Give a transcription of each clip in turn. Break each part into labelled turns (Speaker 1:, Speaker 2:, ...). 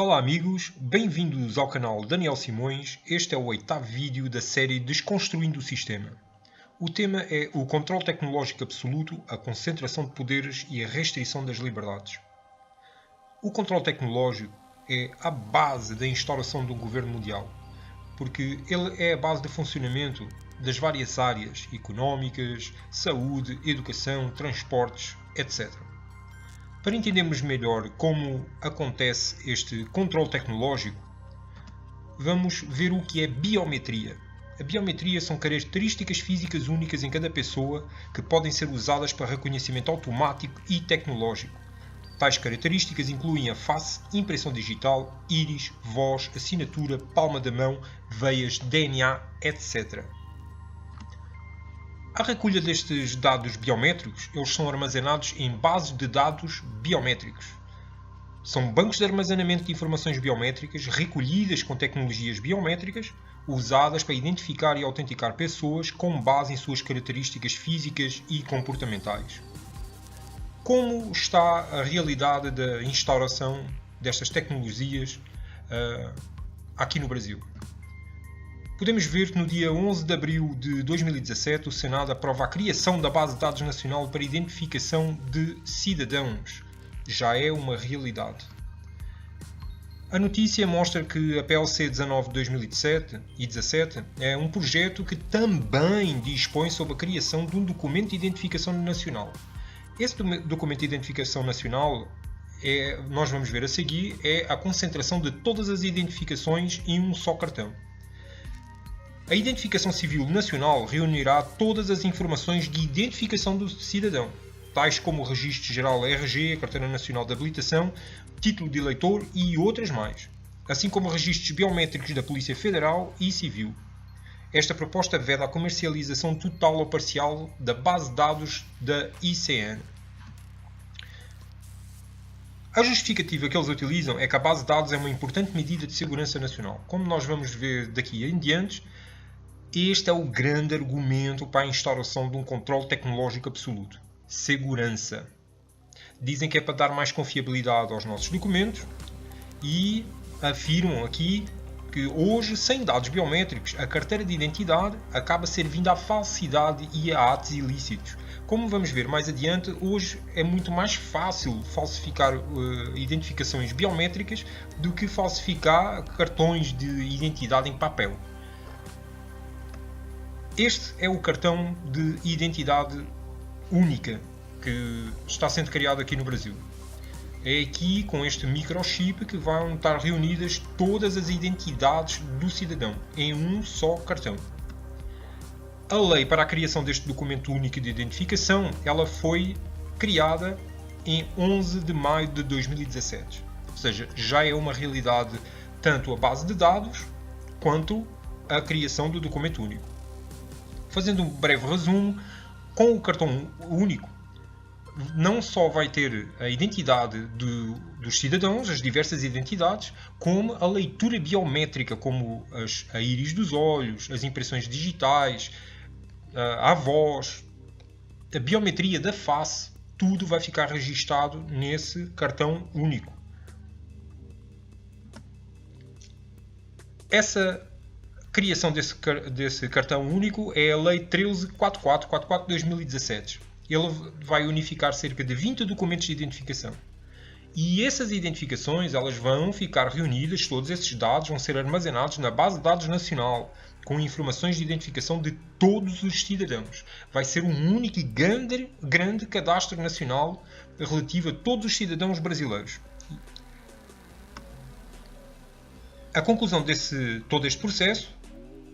Speaker 1: Olá amigos, bem-vindos ao canal Daniel Simões. Este é o 8º vídeo da série Desconstruindo o Sistema. O tema é o controle tecnológico absoluto, a concentração de poderes e a restrição das liberdades. O controle tecnológico é a base da instauração de um governo mundial, porque ele é a base de funcionamento das várias áreas económicas, saúde, educação, transportes, etc. Para entendermos melhor como acontece este controle tecnológico, vamos ver o que é biometria. A biometria são características físicas únicas em cada pessoa que podem ser usadas para reconhecimento automático e tecnológico. Tais características incluem a face, impressão digital, íris, voz, assinatura, palma da mão, veias, DNA, etc. A recolha destes dados biométricos, eles são armazenados em bases de dados biométricos. São bancos de armazenamento de informações biométricas recolhidas com tecnologias biométricas, usadas para identificar e autenticar pessoas com base em suas características físicas e comportamentais. Como está a realidade da instauração destas tecnologias aqui no Brasil? Podemos ver que no dia 11 de abril de 2017 o Senado aprova a criação da Base de Dados Nacional para Identificação de Cidadãos. Já é uma realidade. A notícia mostra que a PLC 19 de 2017 é um projeto que também dispõe sobre a criação de um documento de identificação nacional. Esse documento de identificação nacional, nós vamos ver a seguir, é a concentração de todas as identificações em um só cartão. A Identificação Civil Nacional reunirá todas as informações de identificação do cidadão, tais como o Registro Geral RG, a Carteira Nacional de Habilitação, Título de Eleitor e outras mais, assim como registros biométricos da Polícia Federal e Civil. Esta proposta veda a comercialização total ou parcial da base de dados da ICN. A justificativa que eles utilizam é que a base de dados é uma importante medida de segurança nacional. Como nós vamos ver daqui em diante, este é o grande argumento para a instauração de um controle tecnológico absoluto. Segurança. Dizem que é para dar mais confiabilidade aos nossos documentos e afirmam aqui que hoje, sem dados biométricos, a carteira de identidade acaba servindo à falsidade e a atos ilícitos. Como vamos ver mais adiante, hoje é muito mais fácil falsificar identificações biométricas do que falsificar cartões de identidade em papel. Este é o cartão de identidade única que está sendo criado aqui no Brasil. É aqui, com este microchip, que vão estar reunidas todas as identidades do cidadão em um só cartão. A lei para a criação deste documento único de identificação, ela foi criada em 11 de maio de 2017. Ou seja, já é uma realidade tanto a base de dados quanto a criação do documento único. Fazendo um breve resumo, com o cartão único, não só vai ter a identidade dos cidadãos, as diversas identidades, como a leitura biométrica, como a íris dos olhos, as impressões digitais, a voz, a biometria da face, tudo vai ficar registado nesse cartão único. Essa criação desse cartão único é a Lei 13.4444/2017. Ele vai unificar cerca de 20 documentos de identificação. E essas identificações elas vão ficar reunidas, todos esses dados vão ser armazenados na Base de Dados Nacional, com informações de identificação de todos os cidadãos. Vai ser um único e grande cadastro nacional relativo a todos os cidadãos brasileiros. A conclusão de todo este processo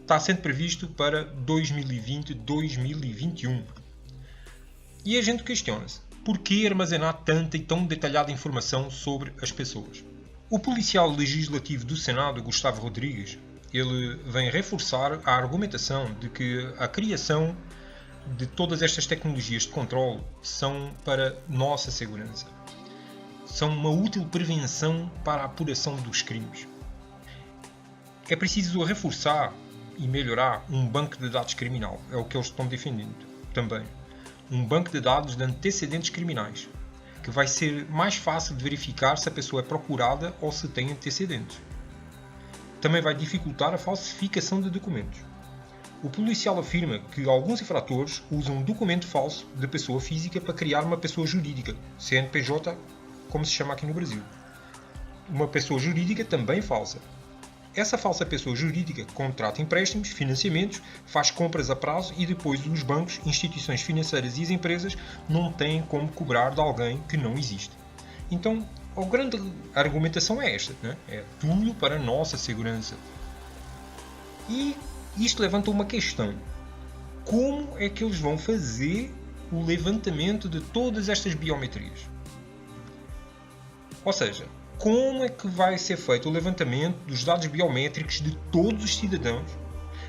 Speaker 1: está sendo previsto para 2020-2021. E a gente questiona-se, por que armazenar tanta e tão detalhada informação sobre as pessoas? O policial legislativo do Senado, Gustavo Rodrigues, ele vem reforçar a argumentação de que a criação de todas estas tecnologias de controle são para nossa segurança. São uma útil prevenção para a apuração dos crimes. É preciso reforçar e melhorar um banco de dados criminal. É o que eles estão defendendo também. Um banco de dados de antecedentes criminais. que vai ser mais fácil de verificar se a pessoa é procurada ou se tem antecedentes. Também vai dificultar a falsificação de documentos. O policial afirma que alguns infratores usam um documento falso de pessoa física para criar uma pessoa jurídica, CNPJ, como se chama aqui no Brasil. Uma pessoa jurídica também falsa. Essa falsa pessoa jurídica contrata empréstimos, financiamentos, faz compras a prazo e depois os bancos, instituições financeiras e as empresas não têm como cobrar de alguém que não existe. Então, a grande argumentação é esta, né? É tudo para a nossa segurança. E isto levanta uma questão. Como é que eles vão fazer o levantamento de todas estas biometrias? Ou seja, como é que vai ser feito o levantamento dos dados biométricos de todos os cidadãos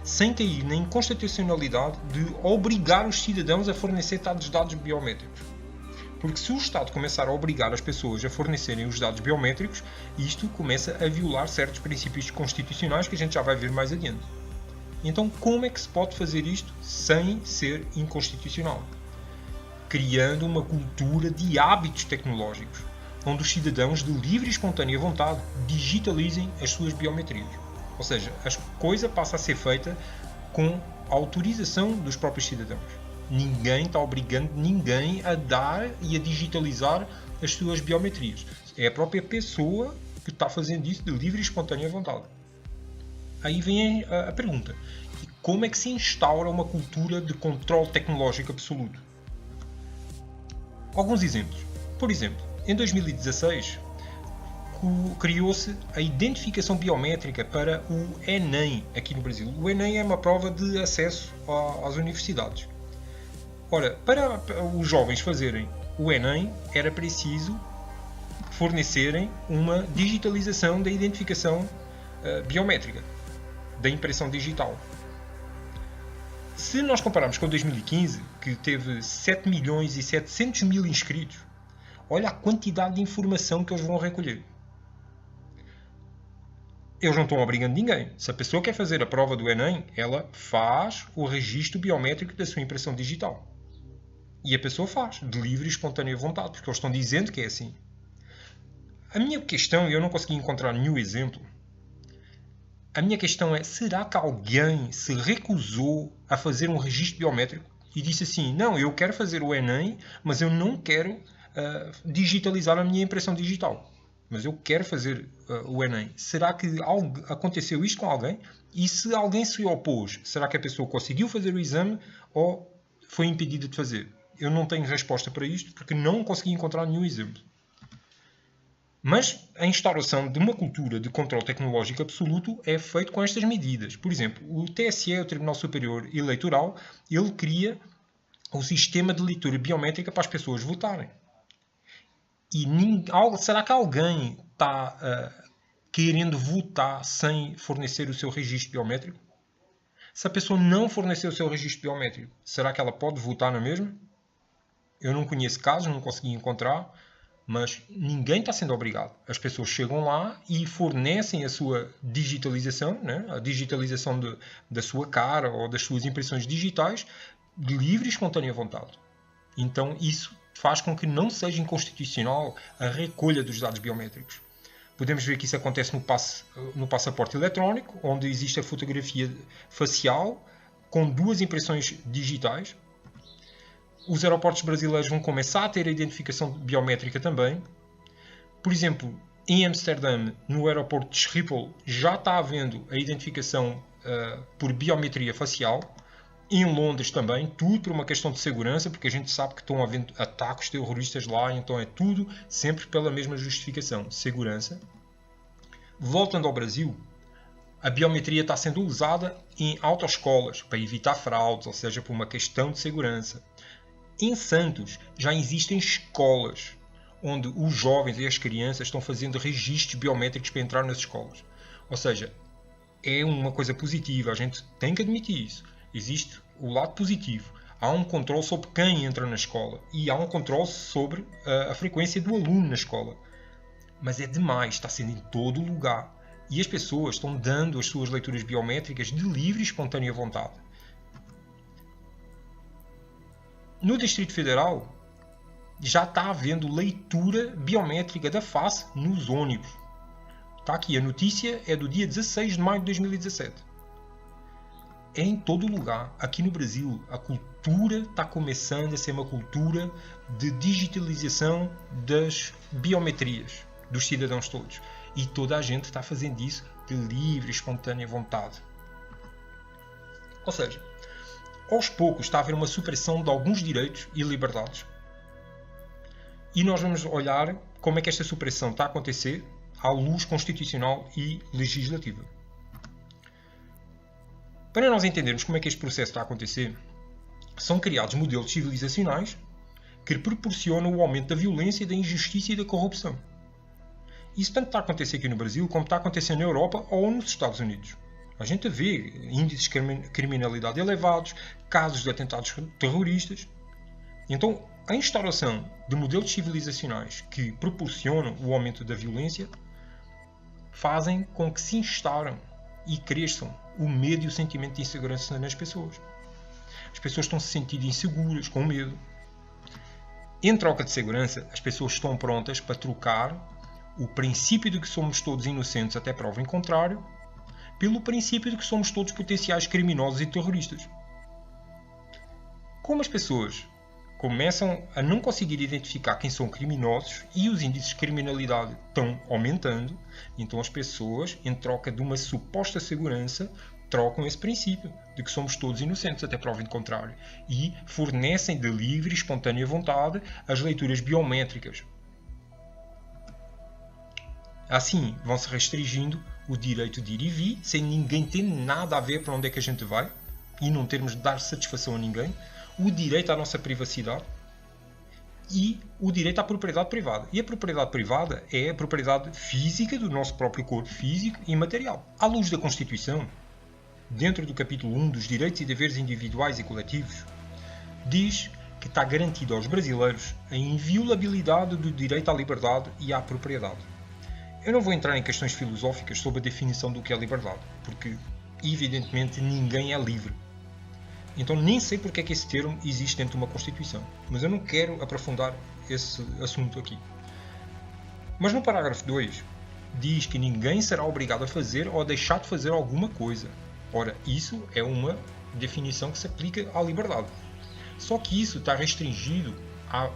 Speaker 1: sem cair na inconstitucionalidade de obrigar os cidadãos a fornecer tais dados biométricos? Porque se o Estado começar a obrigar as pessoas a fornecerem os dados biométricos, isto começa a violar certos princípios constitucionais que a gente já vai ver mais adiante. Então, como é que se pode fazer isto sem ser inconstitucional? Criando uma cultura de hábitos tecnológicos, onde os cidadãos de livre e espontânea vontade digitalizem as suas biometrias. Ou seja, a coisa passa a ser feita com a autorização dos próprios cidadãos. Ninguém está obrigando ninguém a dar e a digitalizar as suas biometrias. É a própria pessoa que está fazendo isso de livre e espontânea vontade. Aí vem a pergunta. Como é que se instaura uma cultura de controle tecnológico absoluto? Alguns exemplos. Por exemplo, em 2016, criou-se a identificação biométrica para o Enem aqui no Brasil. O Enem é uma prova de acesso às universidades. Ora, para os jovens fazerem o Enem, era preciso fornecerem uma digitalização da identificação biométrica, da impressão digital. Se nós compararmos com 2015, que teve 7 milhões e 700 mil inscritos, olha a quantidade de informação que eles vão recolher. Eles não estão obrigando ninguém. Se a pessoa quer fazer a prova do Enem, ela faz o registro biométrico da sua impressão digital. E a pessoa faz, de livre e espontânea vontade, porque eles estão dizendo que é assim. A minha questão, e eu não consegui encontrar nenhum exemplo, a minha questão é, será que alguém se recusou a fazer um registro biométrico e disse assim, não, eu quero fazer o Enem, mas eu não quero digitalizar a minha impressão digital. Mas eu quero fazer o Enem. Será que aconteceu isto com alguém? E se alguém se opôs, será que a pessoa conseguiu fazer o exame ou foi impedida de fazer? Eu não tenho resposta para isto porque não consegui encontrar nenhum exemplo. Mas a instauração de uma cultura de controle tecnológico absoluto é feito com estas medidas. Por exemplo, o TSE, o Tribunal Superior Eleitoral, ele cria o sistema de leitura biométrica para as pessoas votarem. E será que alguém está querendo votar sem fornecer o seu registro biométrico? Se a pessoa não fornecer o seu registro biométrico, será que ela pode votar na mesma? Eu não conheço casos, não consegui encontrar, mas ninguém está sendo obrigado. As pessoas chegam lá e fornecem a sua digitalização, né? A digitalização da sua cara ou das suas impressões digitais de livre e espontânea vontade. Então isso faz com que não seja inconstitucional a recolha dos dados biométricos. Podemos ver que isso acontece no passaporte eletrónico, onde existe a fotografia facial com 2 impressões digitais. Os aeroportos brasileiros vão começar a ter a identificação biométrica também. Por exemplo, em Amsterdã, no aeroporto de Schiphol, já está havendo a identificação por biometria facial. Em Londres também, tudo por uma questão de segurança, porque a gente sabe que estão havendo ataques terroristas lá, então é tudo sempre pela mesma justificação, segurança. Voltando ao Brasil, a biometria está sendo usada em autoescolas para evitar fraudes, ou seja, por uma questão de segurança. Em Santos já existem escolas onde os jovens e as crianças estão fazendo registros biométricos para entrar nas escolas. Ou seja, é uma coisa positiva, a gente tem que admitir isso. Existe o lado positivo. Há um controle sobre quem entra na escola e há um controle sobre a frequência do aluno na escola. Mas é demais, está sendo em todo o lugar. E as pessoas estão dando as suas leituras biométricas de livre e espontânea vontade. No Distrito Federal, já está havendo leitura biométrica da face nos ônibus. Está aqui, a notícia é do dia 16 de maio de 2017. É em todo lugar. Aqui no Brasil, a cultura está começando a ser uma cultura de digitalização das biometrias dos cidadãos todos. E toda a gente está fazendo isso de livre e espontânea vontade. Ou seja, aos poucos está a haver uma supressão de alguns direitos e liberdades. E nós vamos olhar como é que esta supressão está a acontecer à luz constitucional e legislativa. Para nós entendermos como é que este processo está a acontecer, são criados modelos civilizacionais que proporcionam o aumento da violência, da injustiça e da corrupção. Isso tanto está a acontecer aqui no Brasil como está a acontecer na Europa ou nos Estados Unidos. A gente vê índices de criminalidade elevados, casos de atentados terroristas. Então, a instauração de modelos civilizacionais que proporcionam o aumento da violência fazem com que se instaurem e cresçam o medo e o sentimento de insegurança nas pessoas. As pessoas estão se sentindo inseguras, com medo. Em troca de segurança, as pessoas estão prontas para trocar o princípio de que somos todos inocentes até prova em contrário pelo princípio de que somos todos potenciais criminosos e terroristas. Como as pessoas começam a não conseguir identificar quem são criminosos e os índices de criminalidade estão aumentando, então as pessoas, em troca de uma suposta segurança, trocam esse princípio de que somos todos inocentes até prova em contrário e fornecem de livre e espontânea vontade as leituras biométricas. Assim, vão-se restringindo o direito de ir e vir, sem ninguém ter nada a ver para onde é que a gente vai e não termos de dar satisfação a ninguém, o direito à nossa privacidade e o direito à propriedade privada. E a propriedade privada é a propriedade física do nosso próprio corpo físico e material. À luz da Constituição, dentro do capítulo 1 dos direitos e deveres individuais e coletivos, diz que está garantido aos brasileiros a inviolabilidade do direito à liberdade e à propriedade. Eu não vou entrar em questões filosóficas sobre a definição do que é liberdade, porque, evidentemente, ninguém é livre. Então nem sei porque é que esse termo existe dentro de uma Constituição, mas eu não quero aprofundar esse assunto aqui. Mas no parágrafo 2 diz que ninguém será obrigado a fazer ou a deixar de fazer alguma coisa. Ora, isso é uma definição que se aplica à liberdade. Só que isso está restringido à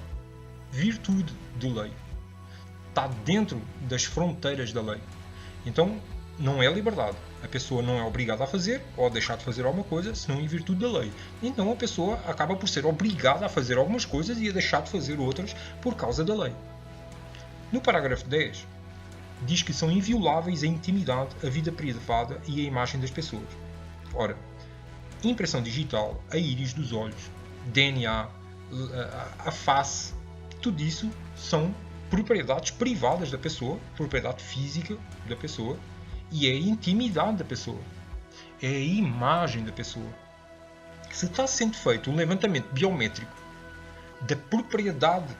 Speaker 1: virtude de lei. Está dentro das fronteiras da lei. Então, não é liberdade. A pessoa não é obrigada a fazer ou a deixar de fazer alguma coisa, senão em virtude da lei. Então, a pessoa acaba por ser obrigada a fazer algumas coisas e a deixar de fazer outras por causa da lei. No parágrafo 10, diz que são invioláveis a intimidade, a vida privada e a imagem das pessoas. Ora, impressão digital, a íris dos olhos, DNA, a face, tudo isso são propriedades privadas da pessoa, propriedade física da pessoa, e é a intimidade da pessoa, é a imagem da pessoa. Se está sendo feito um levantamento biométrico da propriedade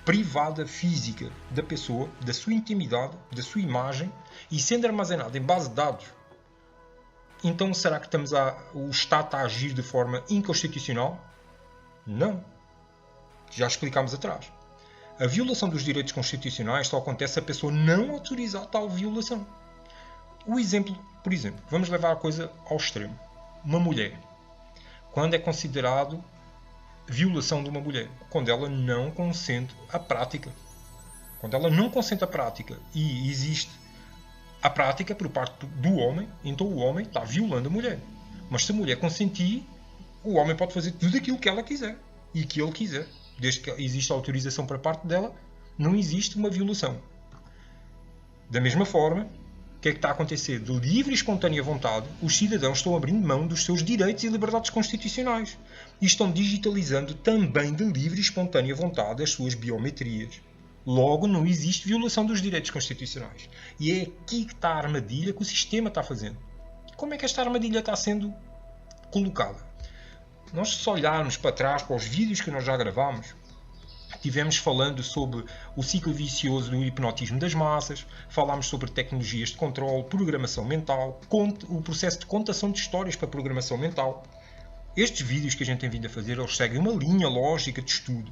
Speaker 1: privada física da pessoa, da sua intimidade, da sua imagem, e sendo armazenado em base de dados, então será que o Estado está a agir de forma inconstitucional? Não. Já explicámos atrás. A violação dos direitos constitucionais só acontece se a pessoa não autorizar tal violação. Por exemplo, vamos levar a coisa ao extremo. Uma mulher. Quando é considerado violação de uma mulher? Quando ela não consente à prática. Quando ela não consente à prática e existe a prática por parte do homem, então o homem está violando a mulher. Mas se a mulher consentir, o homem pode fazer tudo aquilo que ela quiser e que ele quiser. Desde que exista autorização para parte dela, não existe uma violação. Da mesma forma, o que é que está a acontecer? De livre e espontânea vontade, os cidadãos estão abrindo mão dos seus direitos e liberdades constitucionais e estão digitalizando também de livre e espontânea vontade as suas biometrias. Logo, não existe violação dos direitos constitucionais. E é aqui que está a armadilha que o sistema está fazendo. Como é que esta armadilha está sendo colocada? Nós, se olharmos para trás, para os vídeos que nós já gravámos, tivemos falando sobre o ciclo vicioso do hipnotismo das massas, falámos sobre tecnologias de controle, programação mental, o processo de contação de histórias para programação mental. Estes vídeos que a gente tem vindo a fazer, eles seguem uma linha lógica de estudo.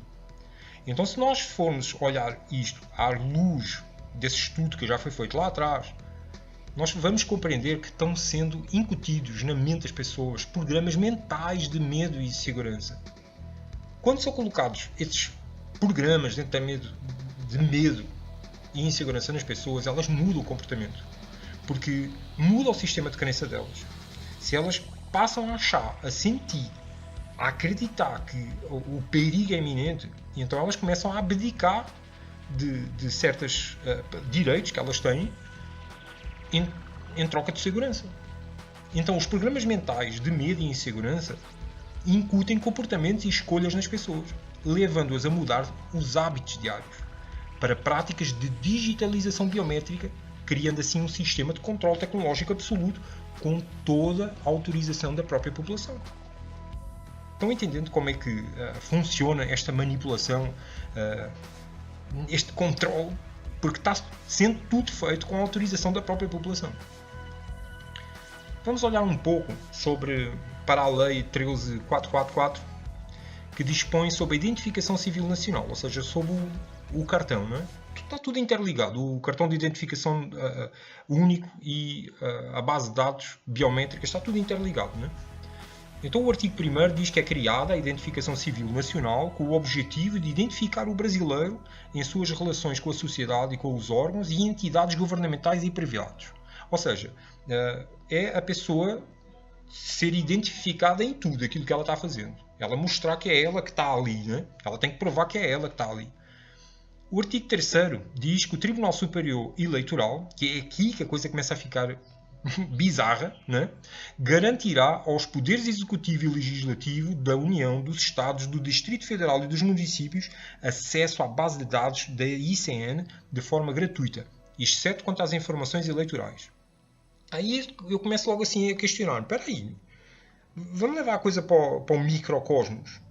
Speaker 1: Então, se nós formos olhar isto à luz desse estudo que já foi feito lá atrás, nós vamos compreender que estão sendo incutidos na mente das pessoas programas mentais de medo e segurança. Quando são colocados esses programas dentro de medo e insegurança nas pessoas, elas mudam o comportamento. Porque muda o sistema de crença delas. Se elas passam a achar, a sentir, a acreditar que o perigo é iminente, então elas começam a abdicar de certos direitos que elas têm em troca de segurança. Então os programas mentais de medo e insegurança incutem comportamentos e escolhas nas pessoas, levando-as a mudar os hábitos diários para práticas de digitalização biométrica, criando assim um sistema de controle tecnológico absoluto com toda a autorização da própria população. Estão entendendo como é que funciona esta manipulação, este controle? Porque está sendo tudo feito com a autorização da própria população. Vamos olhar um pouco para a Lei 13.444, que dispõe sobre a identificação civil nacional, ou seja, sobre o cartão. Não é? Está tudo interligado. O cartão de identificação único e a base de dados biométrica, está tudo interligado. Não é? Então o artigo 1º diz que é criada a identificação civil nacional com o objetivo de identificar o brasileiro em suas relações com a sociedade e com os órgãos e entidades governamentais e privados. Ou seja, é a pessoa ser identificada em tudo aquilo que ela está fazendo. Ela mostrar que é ela que está ali. Né? Ela tem que provar que é ela que está ali. O artigo 3º diz que o Tribunal Superior Eleitoral, que é aqui que a coisa começa a ficar bizarra, né? Garantirá aos poderes executivo e legislativo da União, dos Estados, do Distrito Federal e dos municípios acesso à base de dados da ICN de forma gratuita, exceto quanto às informações eleitorais. Aí eu começo logo assim a questionar, espera aí, vamos levar a coisa para o microcosmos.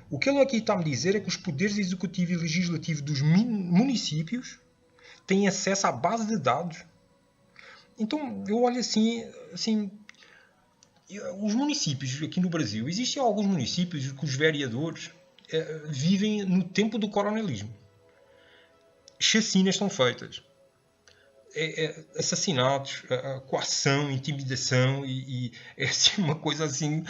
Speaker 1: O que ele aqui está a me dizer é que os poderes executivo e legislativo dos municípios têm acesso à base de dados. Então, eu olho assim, os municípios aqui no Brasil, existem alguns municípios que os vereadores vivem no tempo do coronelismo. Chacinas são feitas. Assassinatos, coação, intimidação e é assim, uma coisa assim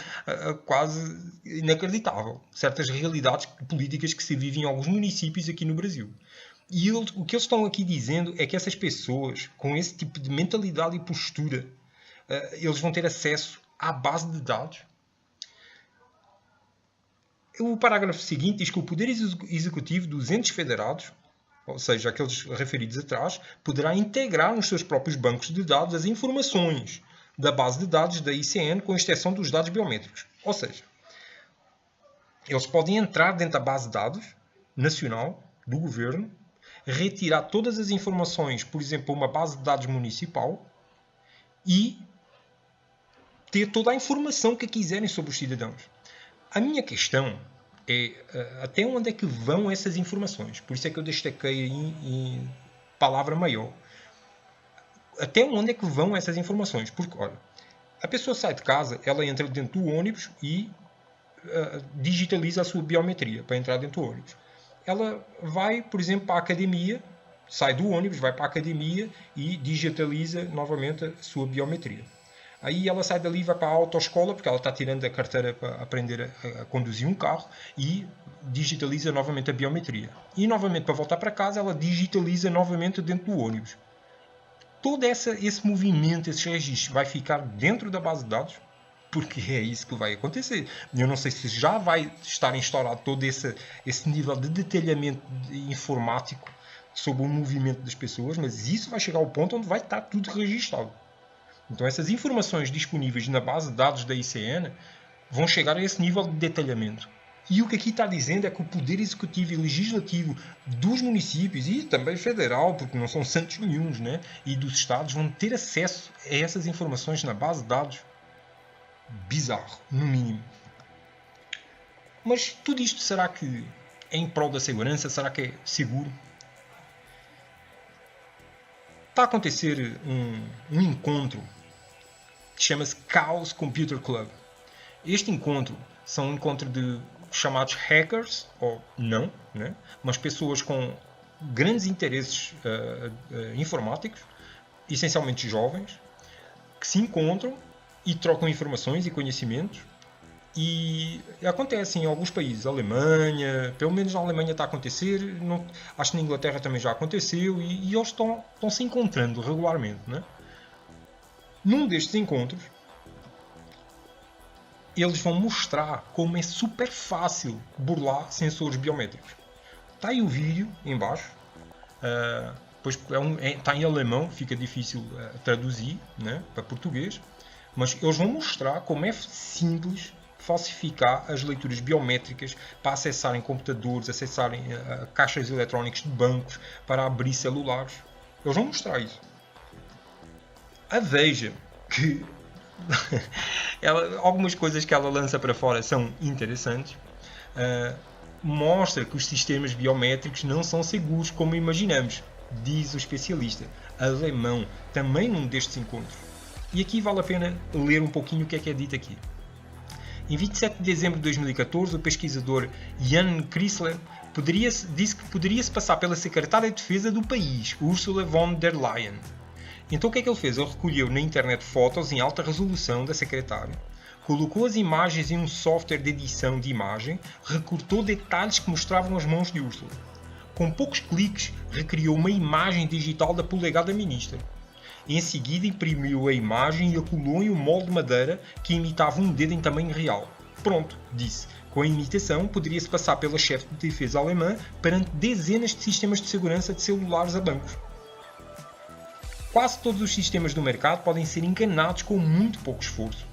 Speaker 1: quase inacreditável. Certas realidades políticas que se vivem em alguns municípios aqui no Brasil. E o que eles estão aqui dizendo é que essas pessoas, com esse tipo de mentalidade e postura, eles vão ter acesso à base de dados. O parágrafo seguinte diz que o Poder Executivo dos entes federados, ou seja, aqueles referidos atrás, poderá integrar nos seus próprios bancos de dados as informações da base de dados da ICN, com exceção dos dados biométricos. Ou seja, eles podem entrar dentro da base de dados nacional do governo, retirar todas as informações, por exemplo, uma base de dados municipal e ter toda a informação que quiserem sobre os cidadãos. A minha questão é até onde é que vão essas informações. Por isso é que eu destaquei em palavra maior. Até onde é que vão essas informações? Porque, olha, a pessoa sai de casa, ela entra dentro do ônibus e digitaliza a sua biometria para entrar dentro do ônibus. Ela vai, por exemplo, para a academia, sai do ônibus, vai para a academia e digitaliza novamente a sua biometria. Aí ela sai dali e vai para a autoescola, porque ela está tirando a carteira para aprender a conduzir um carro, e digitaliza novamente a biometria. E novamente, para voltar para casa, ela digitaliza novamente dentro do ônibus. Todo esse movimento, esse registro, vai ficar dentro da base de dados, porque é isso que vai acontecer. Eu não sei se já vai estar instaurado todo esse nível de detalhamento informático sobre o movimento das pessoas, mas isso vai chegar ao ponto onde vai estar tudo registado. Então essas informações disponíveis na base de dados da ICN vão chegar a esse nível de detalhamento. E o que aqui está dizendo é que o poder executivo e legislativo dos municípios e também federal, porque não são santos nenhuns, né? E dos estados vão ter acesso a essas informações na base de dados. Bizarro, no mínimo. Mas tudo isto será que é em prol da segurança? Será que é seguro? Está a acontecer um encontro que chama-se Chaos Computer Club. Este encontro são um encontro de chamados hackers, ou não, né? Mas pessoas com grandes interesses informáticos, essencialmente jovens, que se encontram e trocam informações e conhecimentos. E acontece em alguns países, Alemanha, pelo menos na Alemanha está a acontecer, não, acho que na Inglaterra também já aconteceu, e eles estão se encontrando regularmente, né? Num destes encontros, eles vão mostrar como é super fácil burlar sensores biométricos. Está aí o vídeo em baixo, pois está em alemão, fica difícil traduzir, né, para português, mas eles vão mostrar como é simples falsificar as leituras biométricas para acessarem computadores, acessarem caixas eletrónicas de bancos, para abrir celulares. Eles vão mostrar isso. A Veja, que algumas coisas que ela lança para fora são interessantes, mostra que os sistemas biométricos não são seguros como imaginamos, diz o especialista alemão, também num destes encontros. E aqui vale a pena ler um pouquinho o que é dito aqui. Em 27 de dezembro de 2014, o pesquisador Jan Chrysler disse que poderia-se passar pela secretária de defesa do país, Ursula von der Leyen. Então o que é que ele fez? Ele recolheu na internet fotos em alta resolução da secretária, colocou as imagens em um software de edição de imagem, recortou detalhes que mostravam as mãos de Ursula. Com poucos cliques, recriou uma imagem digital da polegada ministra. Em seguida, imprimiu a imagem e a colou em um molde de madeira que imitava um dedo em tamanho real. Pronto, disse. Com a imitação, poderia-se passar pela chefe de defesa alemã perante dezenas de sistemas de segurança de celulares a bancos. Quase todos os sistemas do mercado podem ser enganados com muito pouco esforço.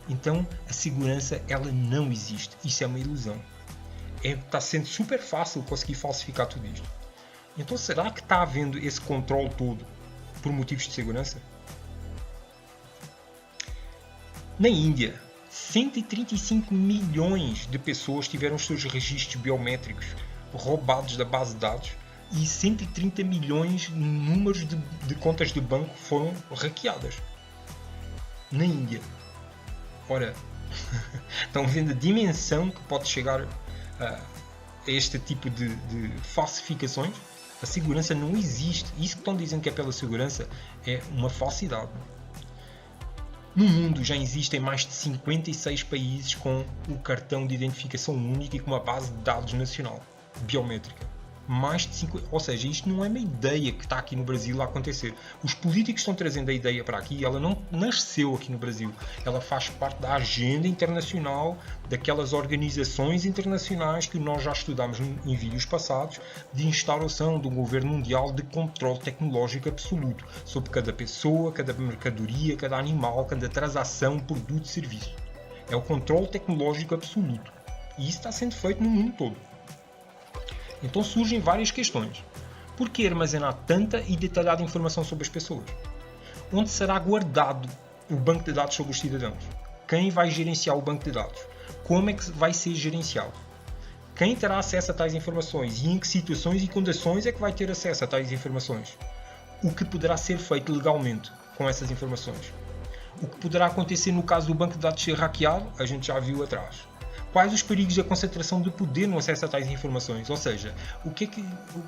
Speaker 1: Então, a segurança ela não existe. Isso é uma ilusão. Está sendo super fácil conseguir falsificar tudo isto. Então, será que está havendo esse controle todo por motivos de segurança? Na Índia, 135 milhões de pessoas tiveram os seus registros biométricos roubados da base de dados e 130 milhões de números de contas de banco foram hackeadas. Na Índia. Ora, estão vendo a dimensão que pode chegar a este tipo de falsificações? A segurança não existe. Isso que estão dizendo que é pela segurança é uma falsidade. No mundo já existem mais de 56 países com o cartão de identificação único e com uma base de dados nacional biométrica. Mais de 50, ou seja, isto não é uma ideia que está aqui no Brasil a acontecer. Os políticos estão trazendo a ideia para aqui, ela não nasceu aqui no Brasil. Ela faz parte da agenda internacional, daquelas organizações internacionais que nós já estudámos em vídeos passados, de instauração de um governo mundial de controle tecnológico absoluto sobre cada pessoa, cada mercadoria, cada animal, cada transação, produto e serviço. É o controle tecnológico absoluto. E isso está sendo feito no mundo todo. Então surgem várias questões. Por que armazenar tanta e detalhada informação sobre as pessoas? Onde será guardado o banco de dados sobre os cidadãos? Quem vai gerenciar o banco de dados? Como é que vai ser gerenciado? Quem terá acesso a tais informações e em que situações e condições é que vai ter acesso a tais informações? O que poderá ser feito legalmente com essas informações? O que poderá acontecer no caso do banco de dados ser hackeado? A gente já viu atrás. Quais os perigos da concentração de poder no acesso a tais informações? Ou seja,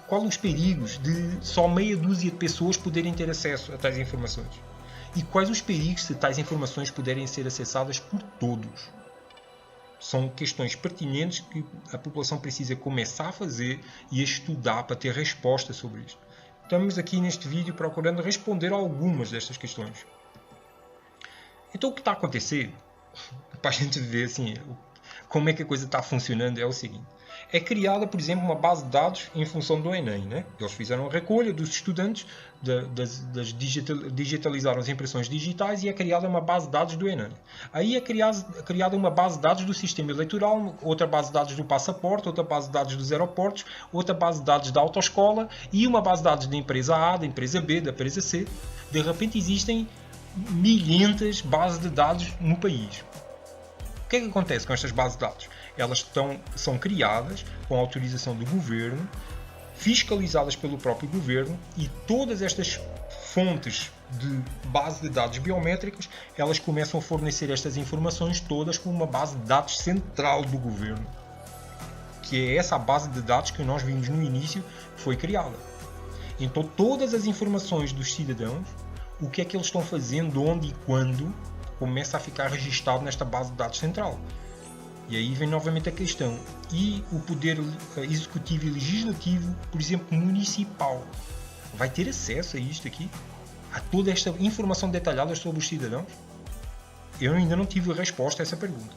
Speaker 1: quais os perigos de só meia dúzia de pessoas poderem ter acesso a tais informações? E quais os perigos se tais informações puderem ser acessadas por todos? São questões pertinentes que a população precisa começar a fazer e a estudar para ter resposta sobre isto. Estamos aqui neste vídeo procurando responder a algumas destas questões. Então o que está a acontecer, para a gente ver assim, como é que a coisa está funcionando, é o seguinte. É criada, por exemplo, uma base de dados em função do Enem. Né? Eles fizeram a recolha dos estudantes, digitalizaram as impressões digitais e é criada uma base de dados do Enem. Aí é criada uma base de dados do sistema eleitoral, outra base de dados do passaporte, outra base de dados dos aeroportos, outra base de dados da autoescola e uma base de dados da empresa A, da empresa B, da empresa C. De repente existem milhentas bases de dados no país. O que é que acontece com estas bases de dados? Elas são criadas com autorização do governo, fiscalizadas pelo próprio governo e todas estas fontes de base de dados biométricos, elas começam a fornecer estas informações todas com uma base de dados central do governo, que é essa base de dados que nós vimos no início que foi criada. Então todas as informações dos cidadãos, o que é que eles estão fazendo, onde e quando, começa a ficar registado nesta base de dados central. E aí vem novamente a questão, e o poder executivo e legislativo, por exemplo, municipal, vai ter acesso a isto aqui? A toda esta informação detalhada sobre os cidadãos? Eu ainda não tive a resposta a essa pergunta.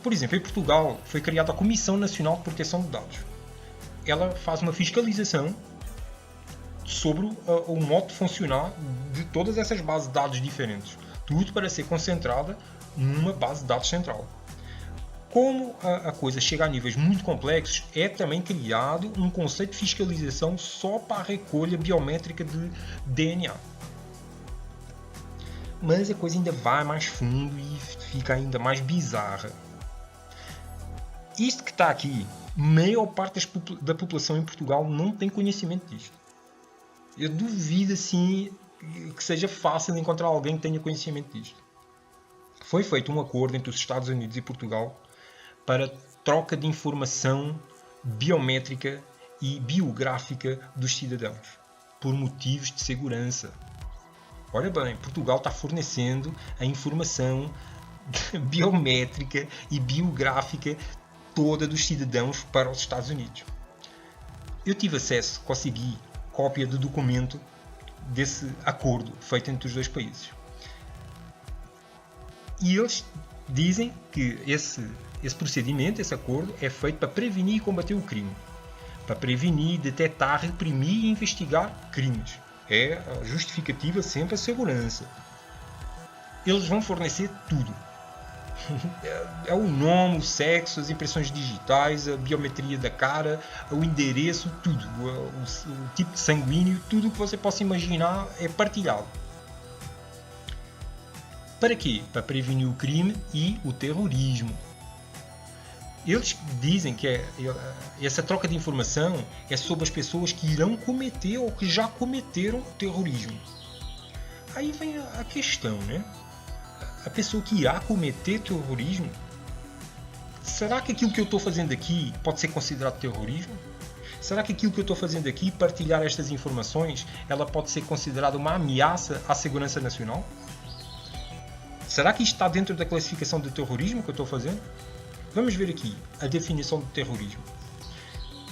Speaker 1: Por exemplo, em Portugal foi criada a Comissão Nacional de Proteção de Dados. Ela faz uma fiscalização sobre o modo de funcionar de todas essas bases de dados diferentes. Tudo para ser concentrada numa base de dados central. Como a coisa chega a níveis muito complexos, é também criado um conceito de fiscalização só para a recolha biométrica de DNA. Mas a coisa ainda vai mais fundo e fica ainda mais bizarra. Isto que está aqui, a maior parte da população em Portugal não tem conhecimento disto. Eu duvido assim que seja fácil encontrar alguém que tenha conhecimento disto. Foi feito um acordo entre os Estados Unidos e Portugal para troca de informação biométrica e biográfica dos cidadãos, por motivos de segurança. Ora bem, Portugal está fornecendo a informação biométrica e biográfica toda dos cidadãos para os Estados Unidos. Eu tive acesso, consegui cópia do documento desse acordo feito entre os dois países. E eles dizem que esse procedimento, esse acordo, é feito para prevenir e combater o crime. Para prevenir, detectar, reprimir e investigar crimes. É a justificativa sempre a segurança. Eles vão fornecer tudo. É o nome, o sexo, as impressões digitais, a biometria da cara, o endereço, tudo. O tipo sanguíneo, tudo o que você possa imaginar é partilhado. Para quê? Para prevenir o crime e o terrorismo. Eles dizem que essa troca de informação é sobre as pessoas que irão cometer ou que já cometeram terrorismo. Aí vem a questão, né? A pessoa que irá cometer terrorismo, será que aquilo que eu estou fazendo aqui pode ser considerado terrorismo? Será que aquilo que eu estou fazendo aqui, partilhar estas informações, ela pode ser considerada uma ameaça à segurança nacional? Será que isto está dentro da classificação de terrorismo que eu estou fazendo? Vamos ver aqui a definição de terrorismo.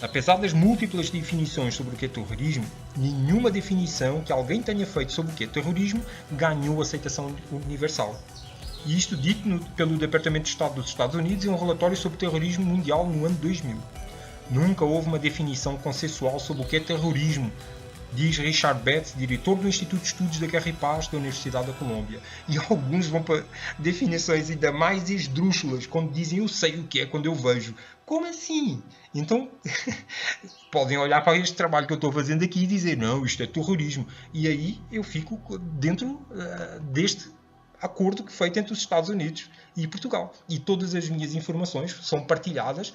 Speaker 1: Apesar das múltiplas definições sobre o que é terrorismo, nenhuma definição que alguém tenha feito sobre o que é terrorismo ganhou aceitação universal. E isto dito pelo Departamento de Estado dos Estados Unidos em um relatório sobre terrorismo mundial no ano 2000. Nunca houve uma definição consensual sobre o que é terrorismo, diz Richard Betts, diretor do Instituto de Estudos da Guerra e Paz da Universidade da Colômbia. E alguns vão para definições ainda mais esdrúxulas, quando dizem eu sei o que é quando eu vejo. Como assim? Então, podem olhar para este trabalho que eu estou fazendo aqui e dizer não, isto é terrorismo. E aí eu fico dentro deste acordo que foi feito entre os Estados Unidos e Portugal. E todas as minhas informações são partilhadas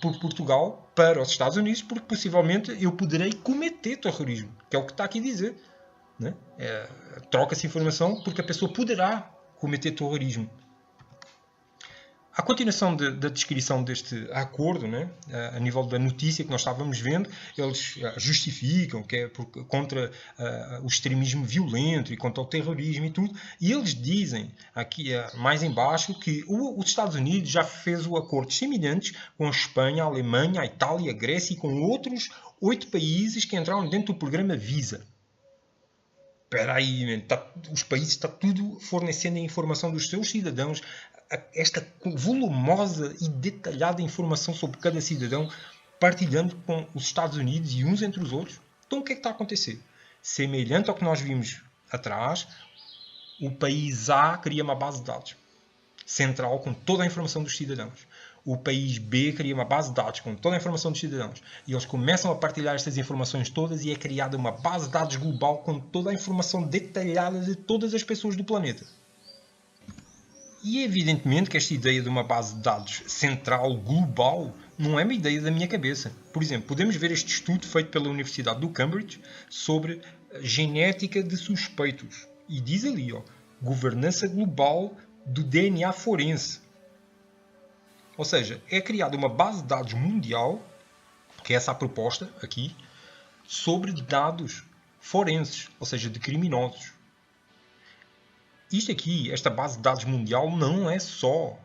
Speaker 1: por Portugal para os Estados Unidos, porque possivelmente eu poderei cometer terrorismo, que é o que está aqui a dizer. Né? Troca-se informação porque a pessoa poderá cometer terrorismo. A continuação da descrição deste acordo, né, a nível da notícia que nós estávamos vendo, eles justificam que é contra o extremismo violento e contra o terrorismo e tudo, e eles dizem aqui mais em baixo que os Estados Unidos já fez acordos semelhantes com a Espanha, a Alemanha, a Itália, a Grécia e com outros 8 países que entraram dentro do programa Visa. Espera aí, os países estão tudo fornecendo a informação dos seus cidadãos, esta volumosa e detalhada informação sobre cada cidadão, partilhando com os Estados Unidos e uns entre os outros. Então o que é que está a acontecer? Semelhante ao que nós vimos atrás, o país A cria uma base de dados central com toda a informação dos cidadãos. O país B cria uma base de dados com toda a informação dos cidadãos. E eles começam a partilhar estas informações todas e é criada uma base de dados global com toda a informação detalhada de todas as pessoas do planeta. E é evidentemente que esta ideia de uma base de dados central, global, não é uma ideia da minha cabeça. Por exemplo, podemos ver este estudo feito pela Universidade do Cambridge sobre genética de suspeitos. E diz ali, governança global do DNA forense. Ou seja, é criada uma base de dados mundial, que é essa a proposta aqui, sobre dados forenses, ou seja, de criminosos. Isto aqui, esta base de dados mundial, não é só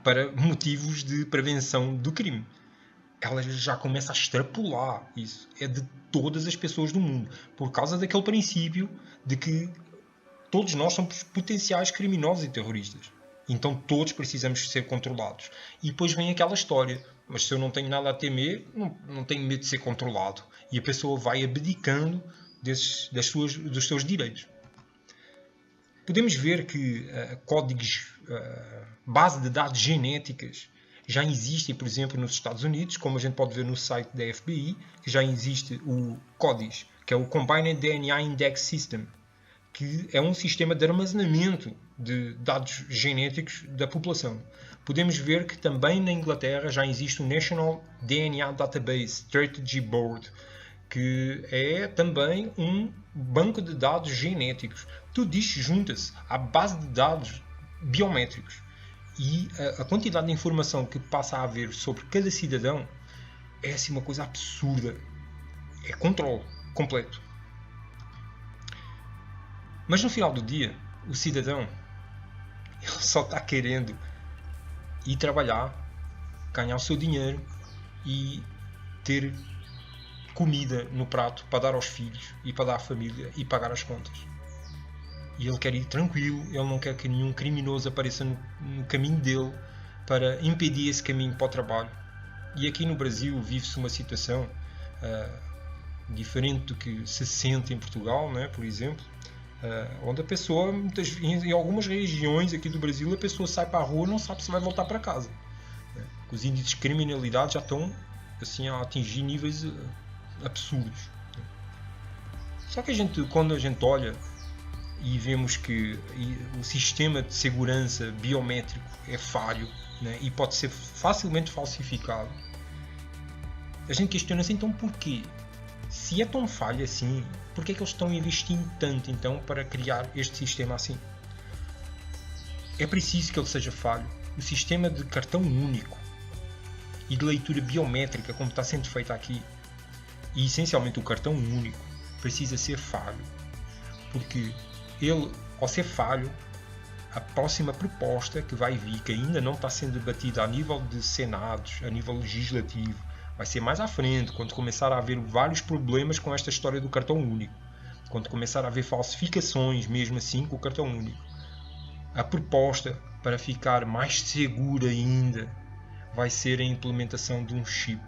Speaker 1: para motivos de prevenção do crime. Ela já começa a extrapolar isso. É de todas as pessoas do mundo. Por causa daquele princípio de que todos nós somos potenciais criminosos e terroristas. Então todos precisamos ser controlados. E depois vem aquela história. Mas se eu não tenho nada a temer, não tenho medo de ser controlado. E a pessoa vai abdicando dos seus direitos. Podemos ver que códigos, base de dados genéticas, já existem, por exemplo, nos Estados Unidos, como a gente pode ver no site da FBI, que já existe o CODIS, que é o Combined DNA Index System, que é um sistema de armazenamento de dados genéticos da população. Podemos ver que também na Inglaterra já existe o National DNA Database Strategy Board, que é também um banco de dados genéticos. Tudo isto junta-se à base de dados biométricos. E a quantidade de informação que passa a haver sobre cada cidadão é assim uma coisa absurda. É controle completo. Mas no final do dia, o cidadão ele só está querendo ir trabalhar, ganhar o seu dinheiro e ter comida no prato para dar aos filhos e para dar à família e pagar as contas. E ele quer ir tranquilo, ele não quer que nenhum criminoso apareça no caminho dele para impedir esse caminho para o trabalho. E aqui no Brasil vive-se uma situação diferente do que se sente em Portugal, né, por exemplo, onde a pessoa, em algumas regiões aqui do Brasil, a pessoa sai para a rua e não sabe se vai voltar para casa. Os índices de criminalidade já estão assim, a atingir níveis absurdos. Só que quando a gente olha e vemos que o sistema de segurança biométrico é falho, né, e pode ser facilmente falsificado, a gente questiona-se então porquê? Se é tão falho assim, porquê é que eles estão investindo tanto então para criar este sistema assim? É preciso que ele seja falho. O sistema de cartão único e de leitura biométrica, como está sendo feito aqui, e essencialmente o cartão único, precisa ser falho. Porque ele, ao ser falho, a próxima proposta que vai vir, que ainda não está sendo debatida a nível de senados, a nível legislativo, vai ser mais à frente, quando começar a haver vários problemas com esta história do cartão único. Quando começar a haver falsificações, mesmo assim, com o cartão único. A proposta, para ficar mais segura ainda, vai ser a implementação de um chip.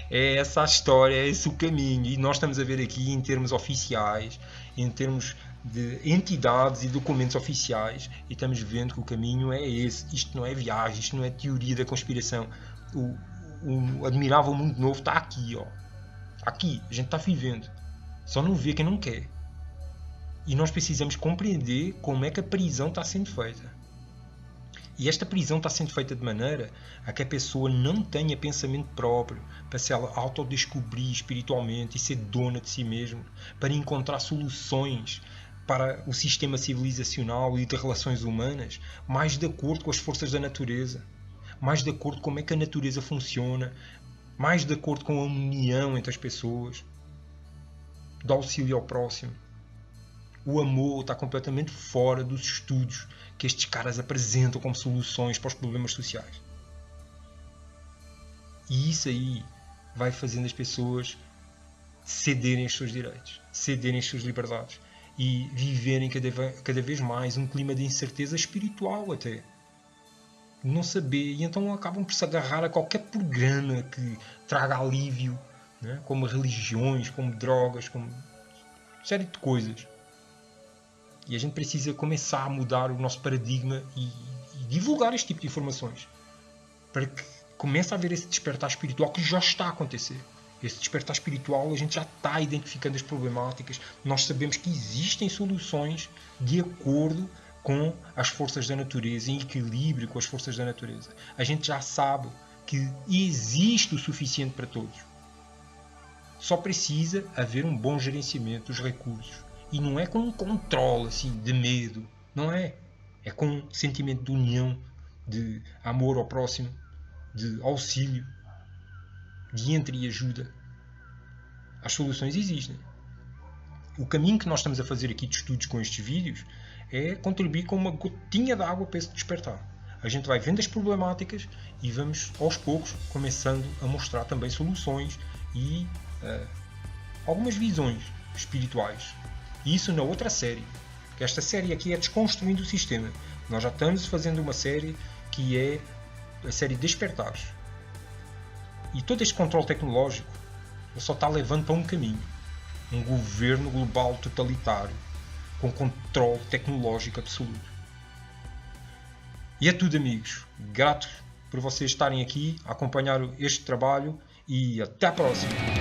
Speaker 1: É essa a história, é esse o caminho. E nós estamos a ver aqui em termos oficiais, em termos de entidades e documentos oficiais, e estamos vendo que o caminho é esse. Isto não é viagem, isto não é teoria da conspiração. O admirável mundo novo está aqui, ó. Aqui, a gente está vivendo. Só não vê quem não quer. E nós precisamos compreender como é que a prisão está sendo feita. E esta prisão está sendo feita de maneira a que a pessoa não tenha pensamento próprio, para se ela autodescobrir espiritualmente e ser dona de si mesma, para encontrar soluções para o sistema civilizacional e de relações humanas, mais de acordo com as forças da natureza, mais de acordo com como é que a natureza funciona, mais de acordo com a união entre as pessoas, do auxílio ao próximo. O amor está completamente fora dos estudos que estes caras apresentam como soluções para os problemas sociais. E isso aí vai fazendo as pessoas cederem os seus direitos, cederem as suas liberdades e viverem cada vez mais um clima de incerteza espiritual até. Não saber, e então acabam por se agarrar a qualquer programa que traga alívio, né? Como religiões, como drogas, como série de coisas. E a gente precisa começar a mudar o nosso paradigma e divulgar este tipo de informações. Para que comece a haver esse despertar espiritual que já está a acontecer. Esse despertar espiritual, a gente já está identificando as problemáticas. Nós sabemos que existem soluções de acordo com as forças da natureza, em equilíbrio com as forças da natureza. A gente já sabe que existe o suficiente para todos. Só precisa haver um bom gerenciamento dos recursos. E não é com um controle assim, de medo. Não é. É com um sentimento de união, de amor ao próximo, de auxílio, de entre e ajuda. As soluções existem. O caminho que nós estamos a fazer aqui de estudos com estes vídeos é contribuir com uma gotinha de água para esse despertar. A gente vai vendo as problemáticas e vamos, aos poucos, começando a mostrar também soluções e algumas visões espirituais. E isso na outra série. Porque esta série aqui é Desconstruindo o Sistema. Nós já estamos fazendo uma série que é a série Despertares. E todo este controle tecnológico só está levando para um caminho. Um governo global totalitário, com controle tecnológico absoluto. E é tudo, amigos. Grato por vocês estarem aqui a acompanhar este trabalho e até à próxima.